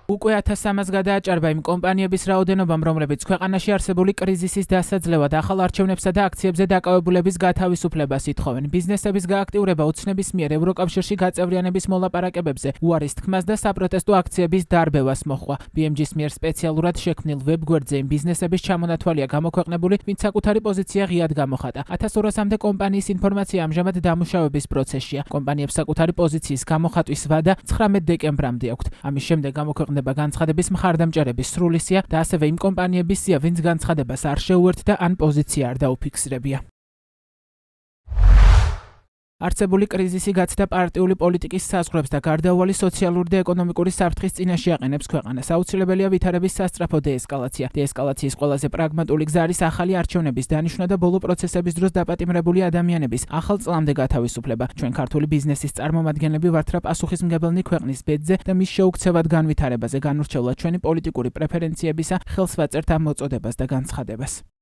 უკვე 1300 გადააჭარბა იმ კომპანიების რაოდენობამ, რომლებიც ქვეყანაში არსებული კრიზისის დასაძლევად ახალ არჩევნებსა და აქციებზე დაკავებულების გათავისუფლებას ითხოვენ. ბიზნესების გააქტიურება ოცნების მიერ ევროკავშირში გაწევრიანების მოლაპარაკებებზე უარის თქმას და საპროტესტო აქციების დარბევას მოჰყვა. BMG-ის მიერ სპეციალურად შექმნილ ვებგვერდზე იმ ბიზნესების ჩამონათვალია გამოქვეყნებული, ვინც საკუთარი პოზიცია ღიად გამოხატა. 1200-მდე კომპანიის ინფორმაცია ამჟამად დამუშავების პროცესშია. კომპანიებს საკუთარი პოზიციის გამოხატვის ვადა 19 დეკემბრამდე აქვთ. ამის შემდეგ გამოქვეყნდება განცხადების მხარდამჭერების სრული სია და ასევე იმ კომპანიების სია, ვინც განცხადებას არ შეუერთდა ან პოზიცია არ დაუფიქსირებია. არცებული კრიზისი გაცდა პარტიული პოლიტიკის საზღვრებს და გარდაუვალი სოციალური და ეკონომიკური საფრთხის წინაშე აყენებს ქვეყანას. აუცილებელია ვითარების სასწრაფო დეესკალაცია. დეესკალაციის ყველაზე პრაგმატული გზა არის ახალი არჩევნების დანიშვნა და ბოლო პროცესების დროს დაპატიმრებული ადამიანების ახალ წლამდე გათავისუფლება. ჩვენ ქართული ბიზნესის წარმომადგენლები ვართ რა პასუხისმგებელნი ქვეყნის ბედზე და მის შეუქცევად განვითარებაზე განურჩევლად ჩვენი პოლიტიკური პრეფერენციებისა ხელს ვაწერთ ამ მოწოდებას და განცხადებას.